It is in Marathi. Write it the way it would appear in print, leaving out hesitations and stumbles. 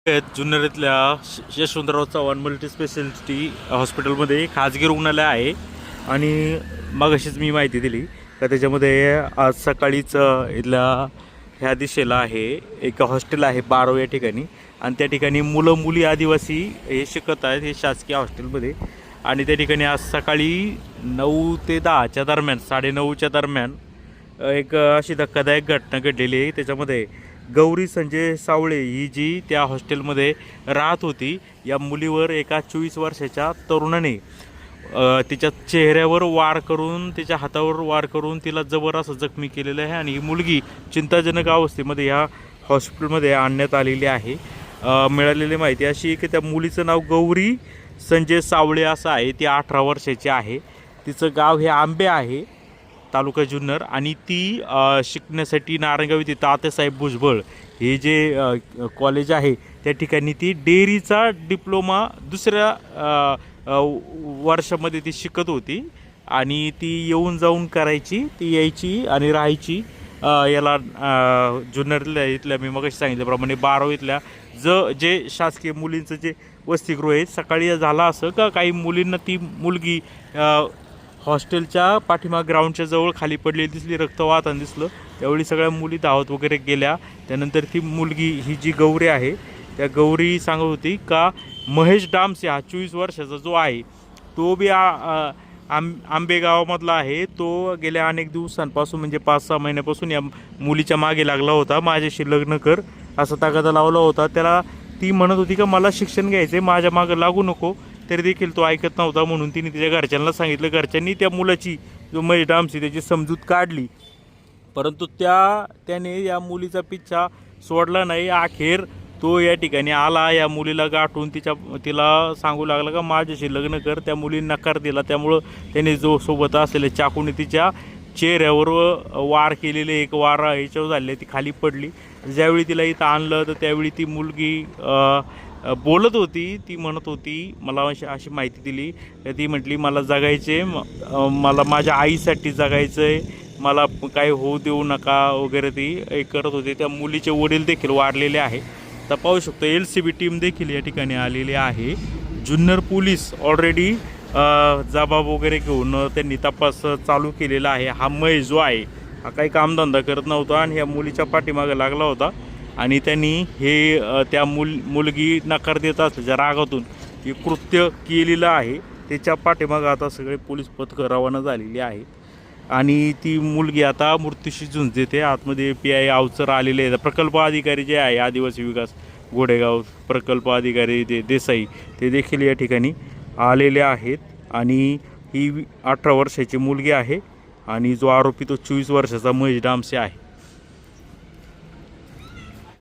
जुन्नर इथल्या यशवंतराव चव्हाण मल्टी स्पेशालिटी हॉस्पिटलमध्ये खाजगी रुग्णालय आहे आणि मगाशीच मी माहिती दिली का त्याच्यामध्ये आज सकाळीच इथल्या ह्या दिशेला आहे एक हॉस्टेल आहे बारव या ठिकाणी आणि त्या ठिकाणी मुलं मुली आदिवासी हे शिकत आहेत हे शासकीय हॉस्टेलमध्ये आणि त्या ठिकाणी आज सकाळी 9 ते 10च्या दरम्यान 9:30च्या दरम्यान एक अशी धक्कादायक घटना घडलेली आहे। त्याच्यामध्ये गौरी संजय सावळे ही जी त्या हॉस्टेलमध्ये राहत होती या मुलीवर एका 24 वर्षाच्या तरुणाने तिच्या चेहऱ्यावर वार करून तिच्या हातावर वार करून तिला जबर असं जखमी केलेलं आहे आणि ही मुलगी चिंताजनक अवस्थेमध्ये या हॉस्पिटलमध्ये आणण्यात आलेली आहे। मिळालेली माहिती अशी आहे की त्या मुलीचं नाव गौरी संजय सावळे असं आहे। ती 18 वर्षाची आहे। तिचं गाव हे आंबे आहे तालुका जुन्नर आणि ती शिकण्यासाठी नारायणगाव येथे तात्यासाहेब भुजबळ हे जे कॉलेज आहे त्या ठिकाणी ती डेअरीचा डिप्लोमा दुसऱ्या वर्षामध्ये ती शिकत होती आणि ती येऊन जाऊन करायची ती यायची आणि राहायची याला जुन्नरला इथल्या मी मगाशी सांगितल्याप्रमाणे 12 इथल्या जे शासकीय मुलींचं जे वसतिगृह आहे सकाळी झाला असं का काही मुलींना ती मुलगी हॉस्टेलच्या पाठीमाग ग्राउंडच्या जवळ खाली पडलेली दिसली, रक्त वाहताना दिसलं। त्यावेळी सगळ्या मुली धावत वगैरे गेल्या। त्यानंतर ती मुलगी ही जी गौरी आहे त्या गौरी सांगत होती का महेश डामसे हा 24 वर्षाचा जो आहे तो बी आंबे गावामधला आहे। तो गेल्या अनेक दिवसांपासून म्हणजे 5-6 महिन्यापासून या मुलीच्या मागे लागला होता, माझ्याशी लग्न कर असा तगादा लावला होता। त्याला ती म्हणत होती का मला शिक्षण घ्यायचं आहे, माझ्या मागं लागू नको, तरी देखील तो ऐकत नव्हता। म्हणून तिने तिच्या घरच्यांना सांगितलं। घरच्यांनी त्या मुलाची जो महेश डामसे त्याची समजूत काढली, परंतु त्याने या मुलीचा पिच्छा सोडला नाही। अखेर तो या ठिकाणी आला, या मुलीला गाठून तिला सांगू लागला का माझ्याशी लग्न कर। त्या मुलीने नकार दिला, त्यामुळं त्याने जो सोबत असलेल्या चाकूने तिच्या चेहऱ्यावर वार केलेले एक वार याच्यावर झाले, ती खाली पडली। ज्यावेळी तिला इथं आणलं तर त्यावेळी ती मुलगी बोलत होती। ती म्हणत होती, मला अशी माहिती दिली, ती म्हटली मला जगायचे, मला माझ्या आईसाठी जगायचं आहे, मला काही होऊ देऊ नका वगैरे ती करत होती। त्या मुलीचे वडील देखील वारलेले आहे। तर पाहू शकतो LCB टीम देखील या ठिकाणी आलेली आहे। जुन्नर पोलीस ऑलरेडी जबाब वगैरे घेऊन त्यांनी तपास चालू केलेला आहे। हा महेश जो आहे हा काही कामधंदा करत नव्हता आणि ह्या मुलीच्या पाठीमागे लागला होता आणि त्यांनी हे त्या मुलगी नकार देत असल्याच्या रागातून हे कृत्य केलेलं आहे। त्याच्या पाठीमागं आता सगळे पोलीस पथकं रवाना झालेली आहेत आणि ती मुलगी आता मृत्यूशी झुंज देते। आतमध्ये PI अवचर आलेले आहेत। प्रकल्प अधिकारी जे आहे आदिवासी विकास गोडेगाव प्रकल्प अधिकारी देसाई ते देखील या ठिकाणी आलेले आहेत आणि ही 18 वर्षाची मुलगी आहे आणि जो आरोपी तो 24 वर्षाचा महेश डामसे आहे।